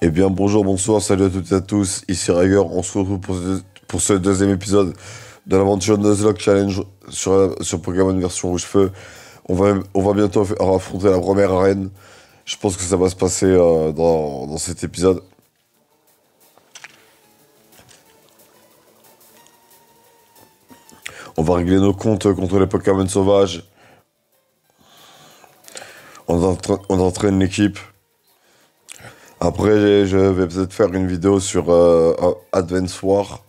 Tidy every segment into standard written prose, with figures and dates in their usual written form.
Eh bien, bonjour, bonsoir, salut à toutes et à tous. Ici Rager, on se retrouve pour ce deuxième épisode de l'aventure Nuzlocke Challenge sur Pokémon version rouge-feu. On va bientôt affronter la première arène. Je pense que ça va se passer dans cet épisode. On va régler nos comptes contre les Pokémon sauvages. On entraîne l'équipe. Après, je vais peut-être faire une vidéo sur Advance War.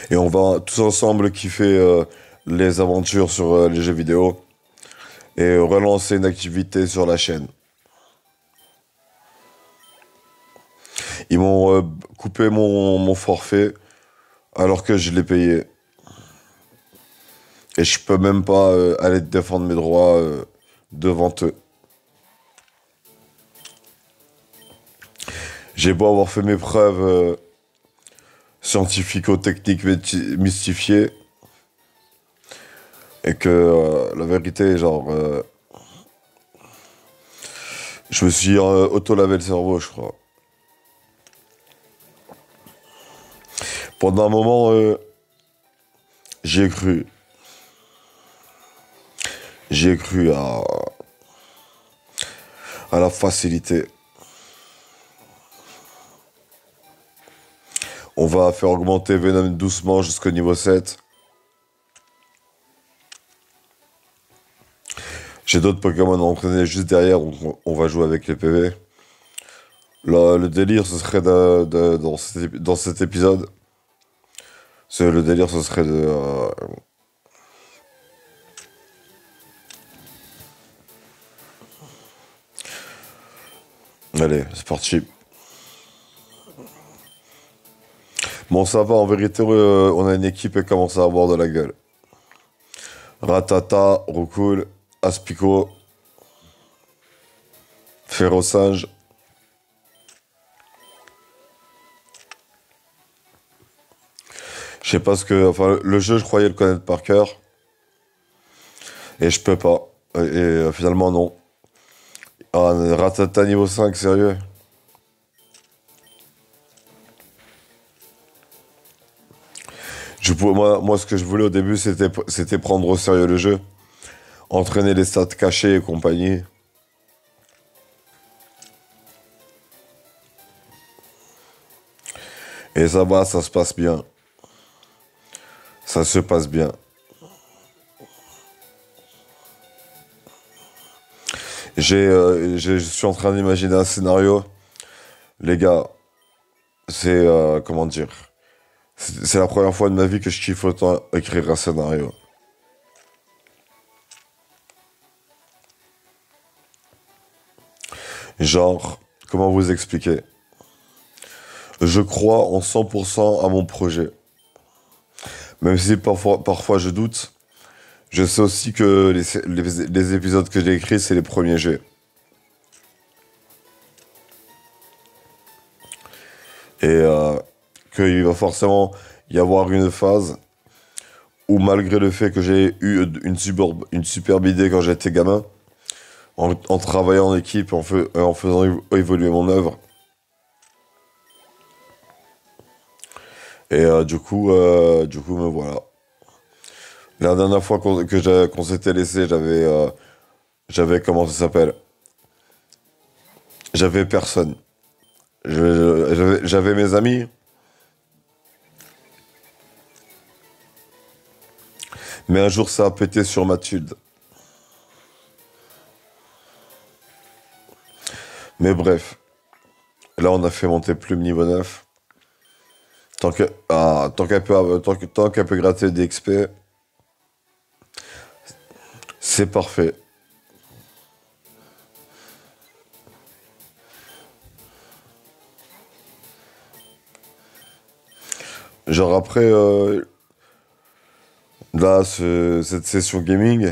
Et on va tous ensemble kiffer les aventures sur les jeux vidéo et relancer une activité sur la chaîne. Ils m'ont coupé mon forfait alors que je l'ai payé. Et je peux même pas aller défendre mes droits devant eux. J'ai beau avoir fait mes preuves scientifico-techniques mystifiées. Et que la vérité, genre, je me suis auto-lavé le cerveau, je crois. Pendant un moment, j'y ai cru. J'y ai cru à la facilité. On va faire augmenter Venom doucement jusqu'au niveau 7. J'ai d'autres Pokémon à entraîner juste derrière, donc on va jouer avec les PV. Le délire, ce serait dans cet épisode. Le délire, ce serait de... Allez, c'est parti. Bon, ça va, en vérité, on a une équipe qui commence à avoir de la gueule. Ratata, Roucoule, Aspico, Ferrosinge. Je sais pas ce que... Enfin, le jeu, je croyais le connaître par cœur. Et je peux pas. Et finalement, non. Ah, Ratata niveau 5, sérieux? Moi, ce que je voulais au début, c'était prendre au sérieux le jeu. Entraîner les stats cachés et compagnie. Et ça va, ça se passe bien. Ça se passe bien. Je suis en train d'imaginer un scénario. Les gars, c'est... comment dire? C'est la première fois de ma vie que je kiffe autant écrire un scénario. Genre, comment vous expliquer? Je crois en 100% à mon projet. Même si parfois je doute, je sais aussi que les épisodes que j'ai écrits, c'est les premiers jets. Et qu'il va forcément y avoir une phase où, malgré le fait que j'ai eu une superbe idée quand j'étais gamin, en travaillant en équipe, en faisant évoluer mon œuvre, et du coup, me voilà. La dernière fois qu'on s'était laissé, comment ça s'appelle? J'avais personne. J'avais mes amis, mais un jour ça a pété sur Mathilde. Mais bref, là on a fait monter Plume niveau 9. Tant qu'elle peut gratter des XP, c'est parfait. Genre après, là, cette session gaming,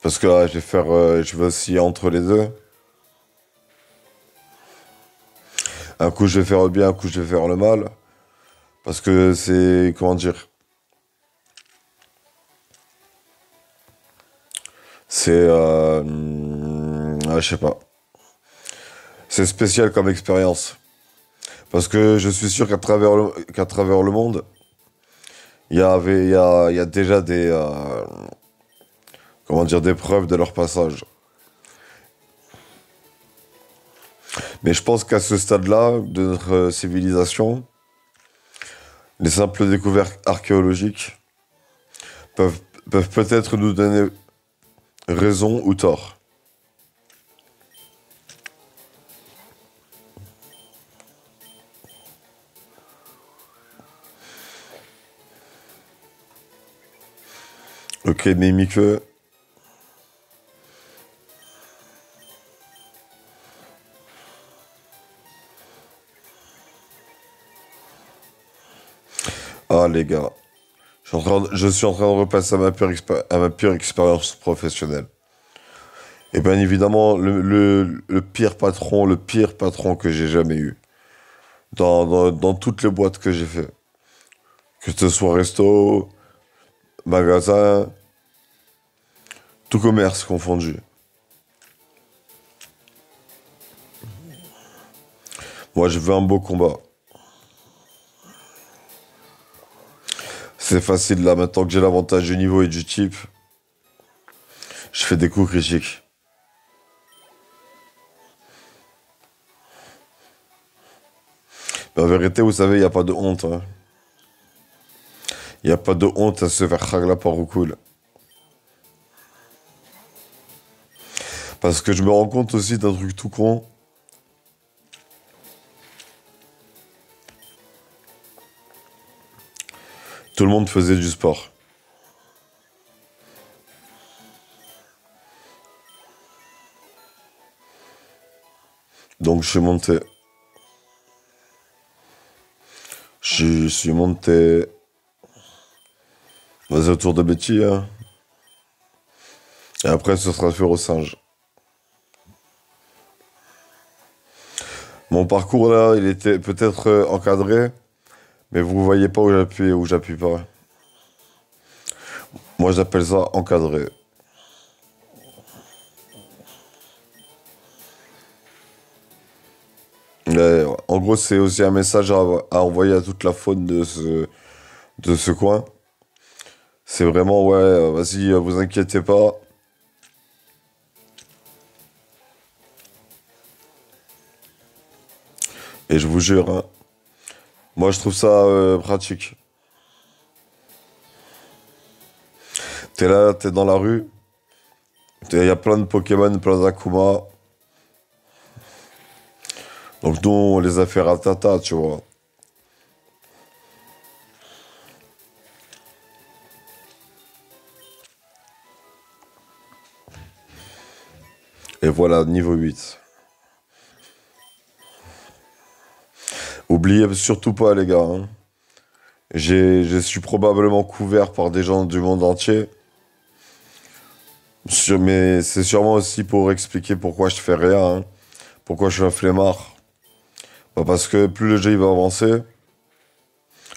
parce que là, je vais osciller entre les deux. Un coup, je vais faire le bien, un coup, je vais faire le mal. Parce que c'est, comment dire, c'est, Ah, je sais pas. C'est spécial comme expérience. Parce que je suis sûr qu'à travers le monde, il y a déjà comment dire, des preuves de leur passage. Mais je pense qu'à ce stade-là de notre civilisation, les simples découvertes archéologiques peuvent, peuvent peut-être nous donner raison ou tort. Ok, Mimique. Ah, les gars. Je suis en train de repasser à ma pire expérience professionnelle. Et bien évidemment, le pire patron que j'ai jamais eu. Dans toutes les boîtes que j'ai fait. Que ce soit resto, magasin, tout commerce confondu. Moi, je veux un beau combat. C'est facile là, maintenant que j'ai l'avantage du niveau et du type, je fais des coups critiques. Mais en vérité, vous savez, il n'y a pas de honte, hein. Il n'y a pas de honte à se faire khagla par cool. Parce que je me rends compte aussi d'un truc tout con. Tout le monde faisait du sport. Donc je suis monté. Je suis monté. Vas-y, autour de Betty, hein. Et après, ce sera faire au singe. Mon parcours là, il était peut-être encadré, mais vous voyez pas où j'appuie et où j'appuie pas. Moi, j'appelle ça encadré. En gros, c'est aussi un message à envoyer à toute la faune de ce coin. C'est vraiment, ouais, vas-y, vous inquiétez pas. Et je vous jure, hein, moi, je trouve ça pratique. T'es là, t'es dans la rue, il y a plein de Pokémon, plein d'Akuma. Donc nous, on les a fait ratata, tu vois. Et voilà, niveau 8. Oubliez surtout pas, les gars, hein. Je suis probablement couvert par des gens du monde entier. Mais c'est sûrement aussi pour expliquer pourquoi je fais rien, hein. Pourquoi je suis un flemmard. Bah, parce que plus le jeu il va avancer,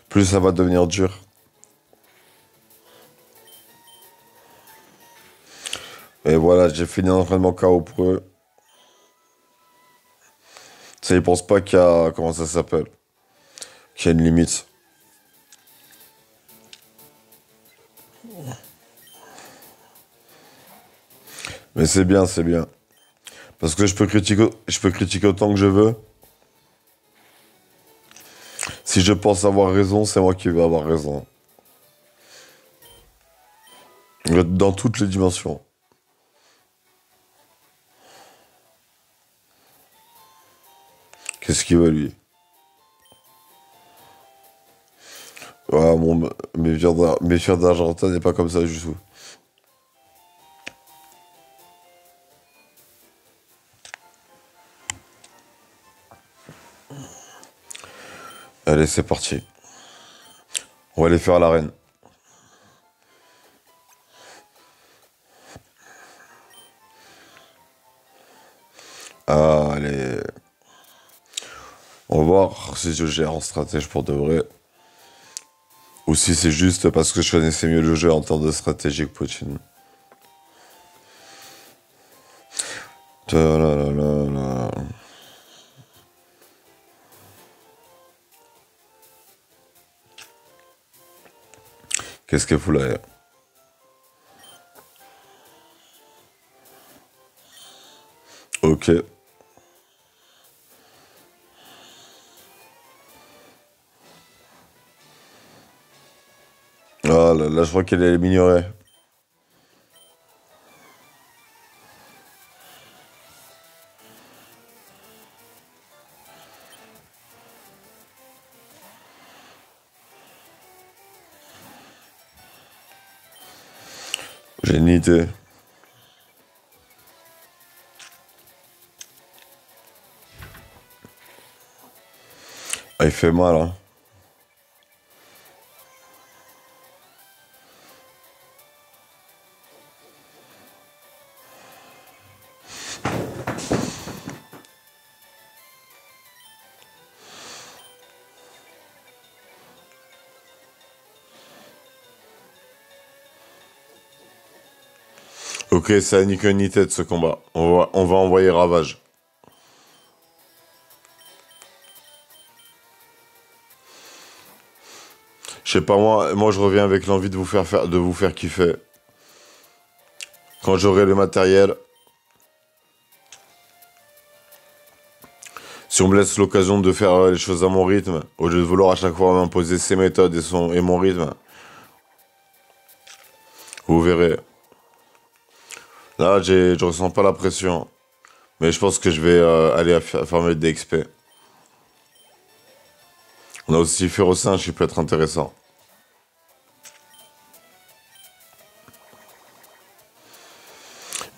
plus ça va devenir dur. Et voilà, j'ai fini un entraînement KO pour eux. Ça, ils pensent pas qu'il y a... Comment ça s'appelle? Qu'il y a une limite. Mais c'est bien, c'est bien. Parce que je peux critiquer autant que je veux. Si je pense avoir raison, c'est moi qui vais avoir raison. Dans toutes les dimensions. Qu'est-ce qu'il veut, lui? Ouais, mes fiers d'Argentin n'est pas comme ça du tout. Allez, c'est parti. On va aller faire l'arène. Ah, allez. On va voir si je gère en stratège pour de vrai. Ou si c'est juste parce que je connaissais mieux le jeu en termes de stratégie que Poutine. Ta-la-la-la-la. Qu'est-ce qu'elle fout là? Ok. Ah là, là, je crois qu'elle est mignonne. J'ai une idée. Ah, il fait mal, hein. Ok, ça a ni queue ni tête ce combat. On va envoyer Ravage. Je sais pas moi je reviens avec l'envie de vous faire kiffer. Quand j'aurai le matériel, si on me laisse l'occasion de faire les choses à mon rythme, au lieu de vouloir à chaque fois m'imposer ses méthodes et mon rythme, vous verrez. Là, je ressens pas la pression, mais je pense que je vais aller à farmer des XP. On a aussi Férocinge qui peut être intéressant.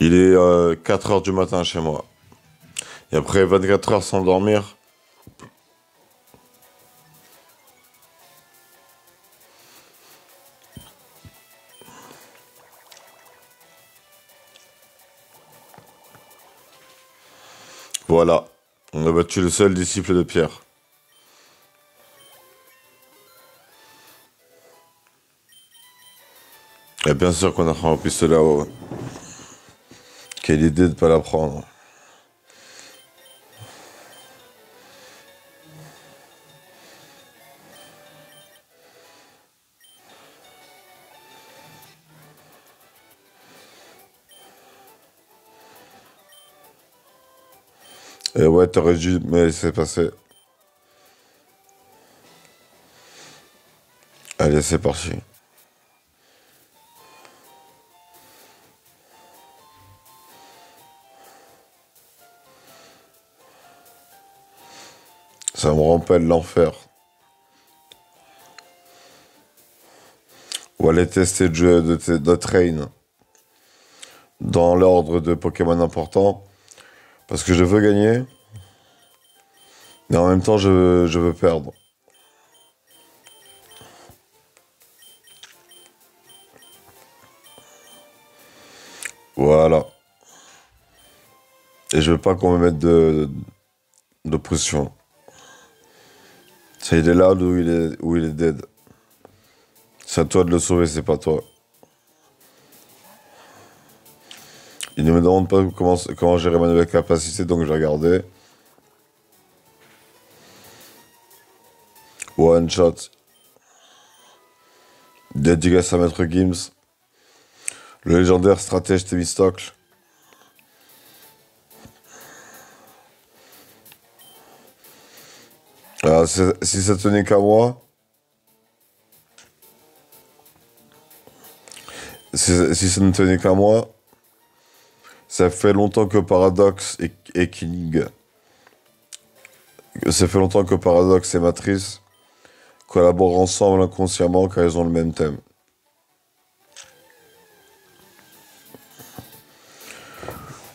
Il est 4 heures du matin chez moi. Et après 24 heures sans dormir, voilà. On a battu le seul disciple de Pierre. Et bien sûr qu'on a pris un pistolet à eau. Quelle idée de pas la prendre. Et ouais, t'aurais dû me laisser passer. Allez, c'est parti. Ça me rappelle l'enfer. On va aller tester le jeu de Train dans l'ordre de Pokémon important. Parce que je veux gagner, mais en même temps, je veux perdre. Voilà. Et je veux pas qu'on me mette de pression. Ça, il est là où il est dead. C'est à toi de le sauver, c'est pas toi. Il ne me demande pas comment gérer ma nouvelle capacité, donc je vais regarder. One shot. Dédicace à Maître Gims. Le légendaire stratège Thémistocle. Alors, si ça tenait qu'à moi, si ça ne tenait qu'à moi, ça fait longtemps que Paradox et King, ça fait longtemps que Paradox et Matrice collaborent ensemble inconsciemment car ils ont le même thème.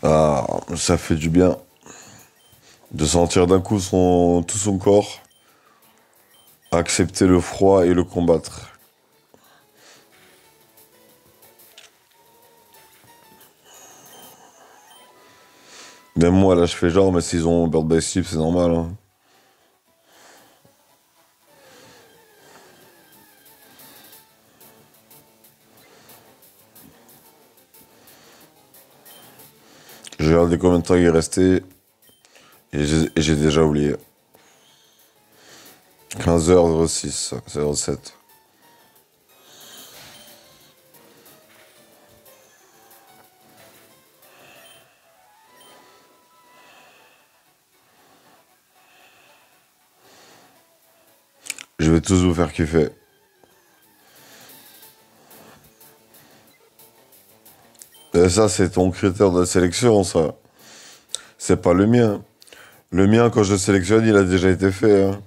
Ah, ça fait du bien de sentir d'un coup tout son corps accepter le froid et le combattre. Même moi, là, je fais genre, mais s'ils ont Bird by Sleep, c'est normal, hein. J'ai regardé combien de temps il est resté et j'ai déjà oublié. 15h06, 07. Je vais tous vous faire kiffer. Et ça, c'est ton critère de sélection, ça. C'est pas le mien. Le mien, quand je le sélectionne, il a déjà été fait, hein.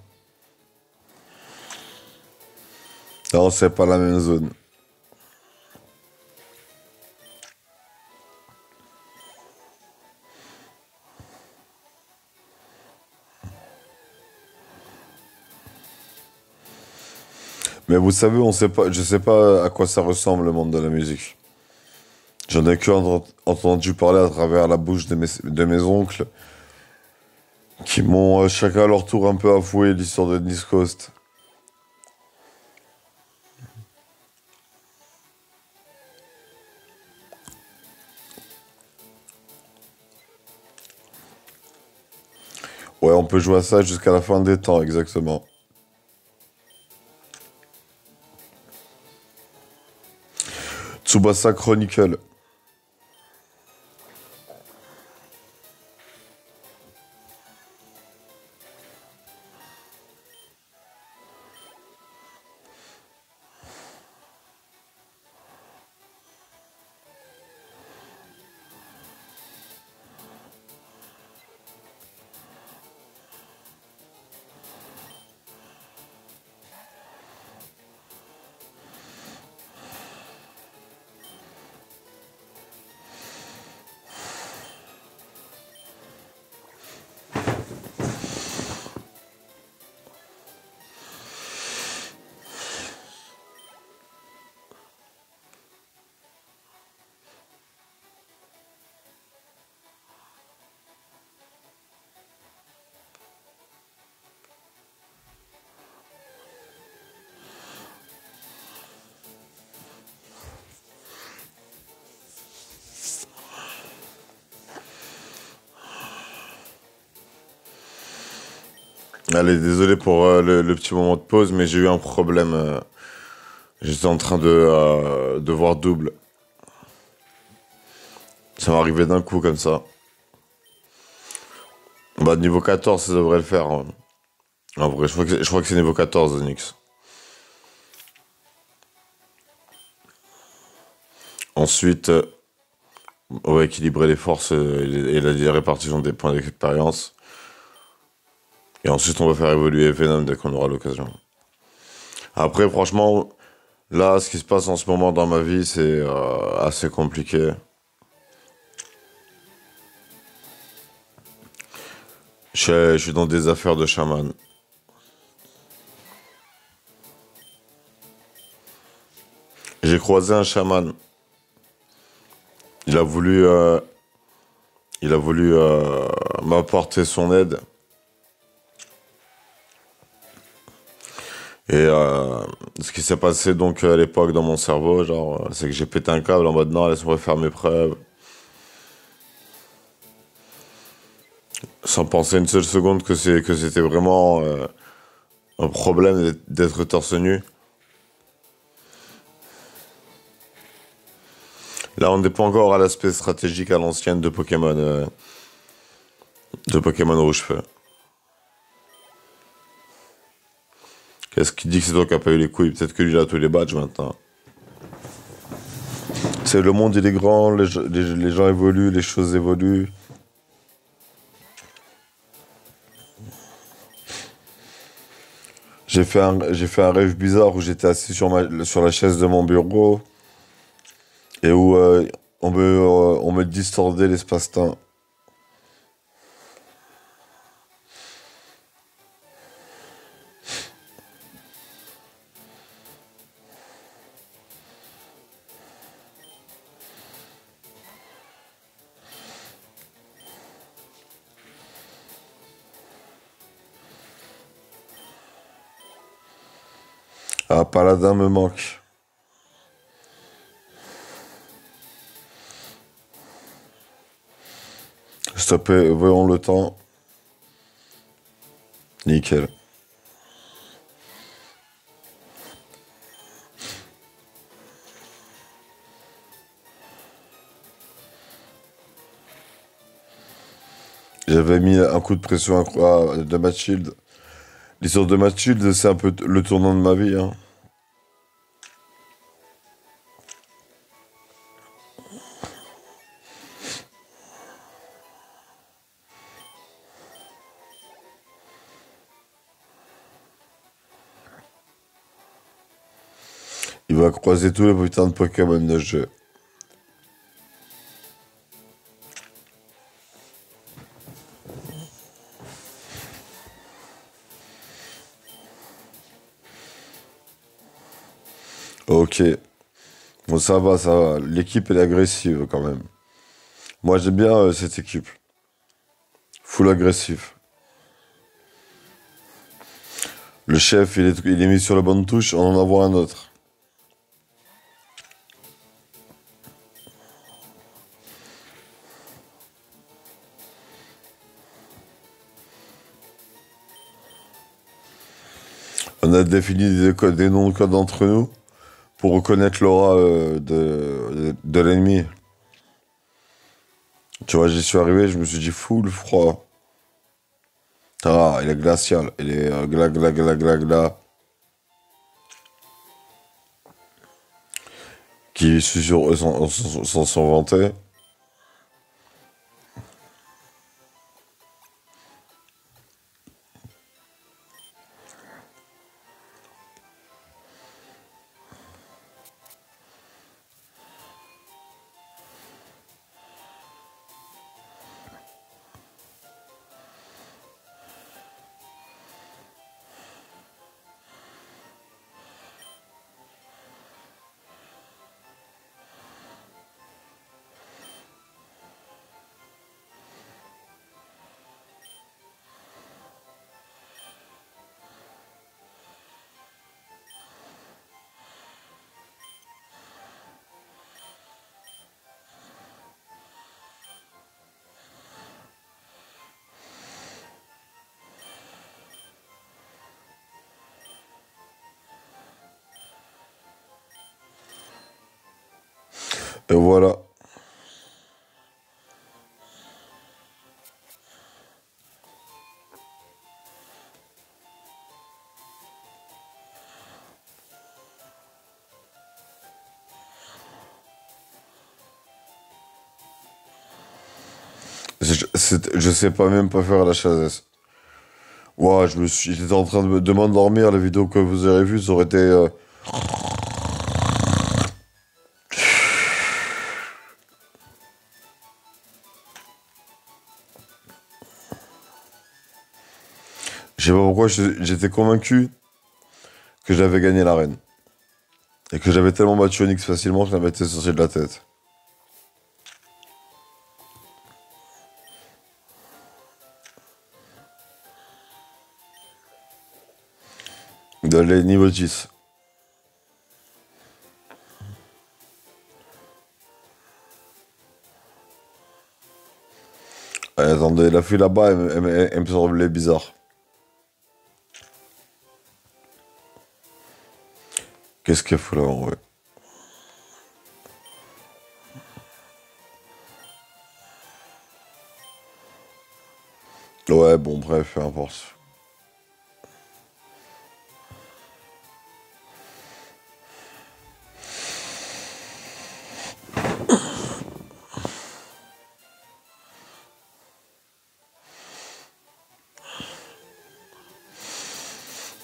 Non, c'est pas la même zone. Mais vous savez, on sait pas, je sais pas à quoi ça ressemble le monde de la musique. J'en ai que entendu parler à travers la bouche de mes oncles qui m'ont chacun à leur tour un peu avoué l'histoire de Nice Coast. Ouais, on peut jouer à ça jusqu'à la fin des temps, exactement. Tsubasa Chronicle. Allez, désolé pour le petit moment de pause, mais j'ai eu un problème. J'étais en train de voir double. Ça m'est arrivé d'un coup comme ça. Bah, niveau 14, ça devrait le faire, hein. En vrai, je crois que c'est niveau 14, Onyx. Ensuite, on va équilibrer les forces et la répartition des points d'expérience. Et ensuite, on va faire évoluer Venom dès qu'on aura l'occasion. Après, franchement, là, ce qui se passe en ce moment dans ma vie, c'est assez compliqué. Je suis dans des affaires de chaman. J'ai croisé un chaman. Il a voulu, euh, il a voulu m'apporter son aide. Et ce qui s'est passé donc à l'époque dans mon cerveau, genre, c'est que j'ai pété un câble en mode non, laisse-moi faire mes preuves. Sans penser une seule seconde que c'était vraiment un problème d'être torse nu. Là, on n'est pas encore à l'aspect stratégique à l'ancienne de Pokémon Rouge-Feu. Qu'est-ce qui dit que c'est toi qui n'as pas eu les couilles? Peut-être que lui, il a tous les badges maintenant. C'est le monde, il est grand, les gens évoluent, les choses évoluent. J'ai fait un rêve bizarre où j'étais assis sur la chaise de mon bureau et où on me distordait l'espace-temps. Ah, Paladin me manque. Stoppé, voyons le temps. Nickel. J'avais mis un coup de pression incroyable de Mathilde. L'histoire de Mathilde, c'est un peu le tournant de ma vie, hein. Il va croiser tous les putains de Pokémon de jeu. Ok. Bon, ça va, ça va. L'équipe, elle est agressive quand même. Moi, j'aime bien cette équipe. Full agressif. Le chef, il est mis sur la bonne touche, on en envoie un autre. On a défini des noms de code entre nous pour reconnaître l'aura de l'ennemi. Tu vois, j'y suis arrivé, je me suis dit full froid. Ah, il est glacial. Il est gla. Qui, je suis sûr, s'en vantait. Et voilà. Je sais pas même pas faire la chasse. Ouah, j'étais en train de m'endormir. La vidéo que vous avez vue, ça aurait été. Je sais pas pourquoi j'étais convaincu que j'avais gagné l'arène. Et que j'avais tellement battu Onyx facilement que ça m'était sorti de la tête. D'aller niveau 10. Attendez, la fille là-bas, elle me semblait bizarre. Qu'est-ce qu'elle fout là en vrai? Ouais, bon, bref, peu importe.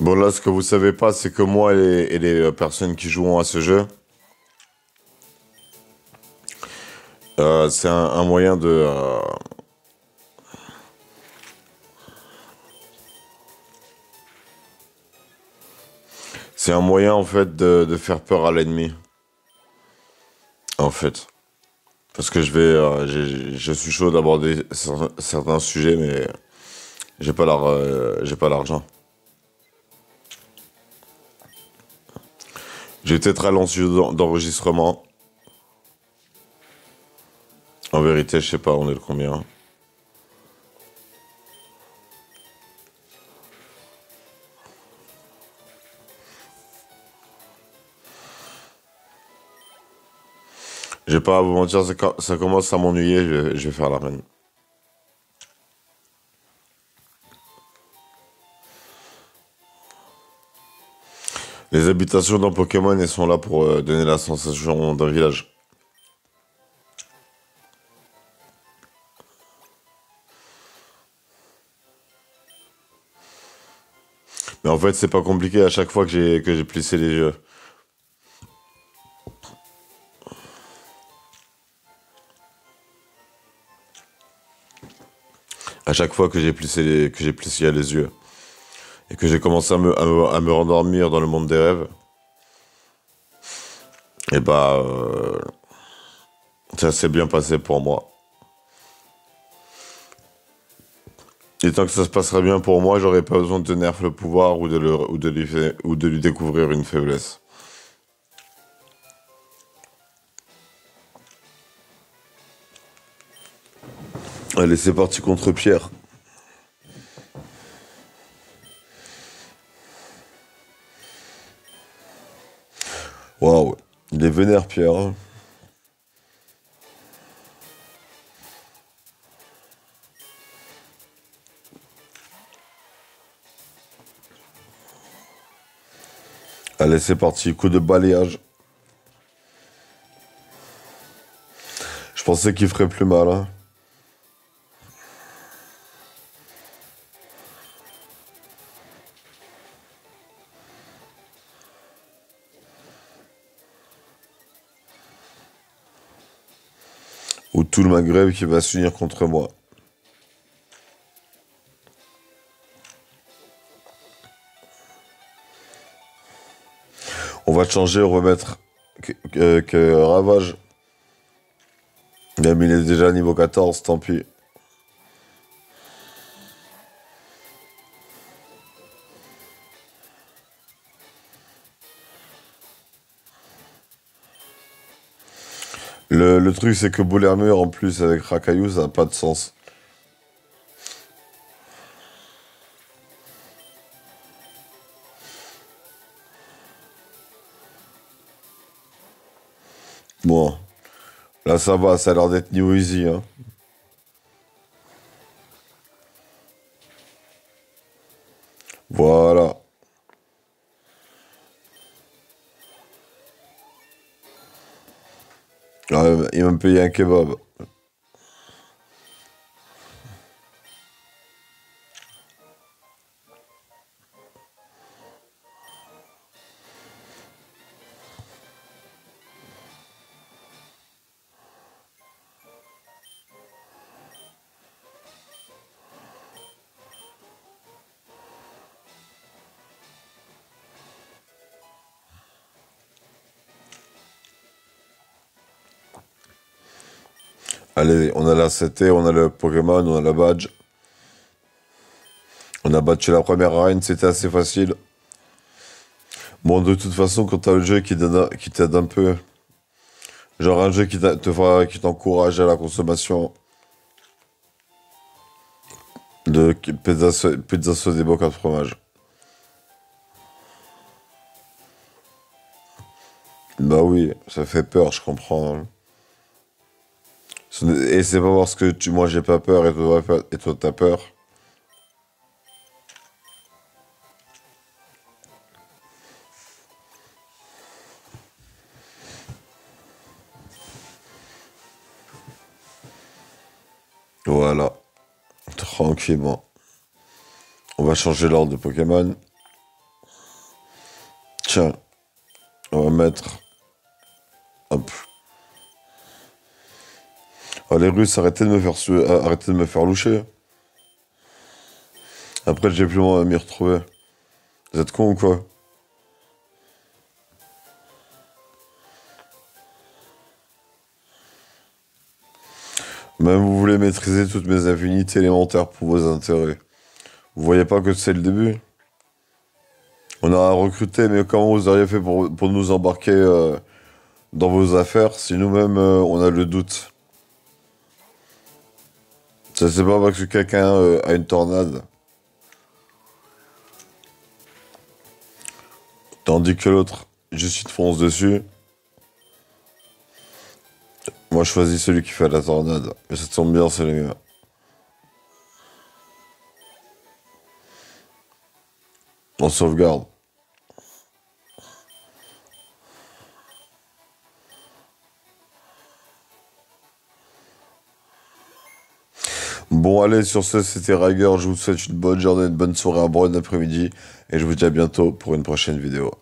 Bon, là, ce que vous savez pas, c'est que moi et les personnes qui jouent à ce jeu, c'est un moyen de. C'est un moyen, en fait, de faire peur à l'ennemi. En fait. Parce que je suis chaud d'aborder certains sujets, mais j'ai pas l'argent. J'ai peut-être ralenti d'enregistrement. En vérité, je sais pas, on est le combien. Je vais pas vous mentir, ça commence à m'ennuyer, je vais faire la reine. Les habitations dans Pokémon, elles sont là pour donner la sensation d'un village. Mais en fait, c'est pas compliqué à chaque fois que j'ai plissé les jeux. À chaque fois que j'ai plissé les yeux et que j'ai commencé à me rendormir dans le monde des rêves, et bah ça s'est bien passé pour moi. Et tant que ça se passerait bien pour moi, j'aurais pas besoin de nerf le pouvoir ou de lui découvrir une faiblesse. Allez, c'est parti contre Pierre. Waouh, il est vénère, Pierre, hein. Allez, c'est parti, coup de balayage. Je pensais qu'il ferait plus mal, hein. Ou tout le Maghreb qui va s'unir contre moi. On va changer, on va mettre que Ravage. Même il est déjà niveau 14, tant pis. Le truc, c'est que Boulermure, en plus, avec Rakayu, ça n'a pas de sens. Bon, là, ça va, ça a l'air d'être New Easy, hein. Voilà. Ah, il va me payer un kebab. Allez, on a la CT, on a le Pokémon, on a la badge. On a battu la première arène, c'était assez facile. Bon, de toute façon, quand t'as le jeu qui t'aide un peu, genre un jeu qui t'encourage à la consommation de pizza sauce des bocaux de fromage. Bah oui, ça fait peur, je comprends, hein. Et c'est pas parce que moi j'ai pas peur et toi t'as peur. Voilà, tranquillement. On va changer l'ordre de Pokémon. Tiens, on va mettre. Hop. Oh, les Russes, arrêtez de me faire loucher. Après, j'ai plus moyen de m'y retrouver. Vous êtes con ou quoi? Même vous voulez maîtriser toutes mes affinités élémentaires pour vos intérêts. Vous voyez pas que c'est le début? On a recruté, mais comment vous auriez fait pour nous embarquer dans vos affaires si nous-mêmes on a le doute? Ça c'est pas parce que quelqu'un a une tornade. Tandis que l'autre, juste il te fonce dessus. Moi, je choisis celui qui fait la tornade. Mais ça tombe bien, c'est le mieux. On sauvegarde. Bon, allez, sur ce, c'était Rager. Je vous souhaite une bonne journée, une bonne soirée, un bon après-midi. Et je vous dis à bientôt pour une prochaine vidéo.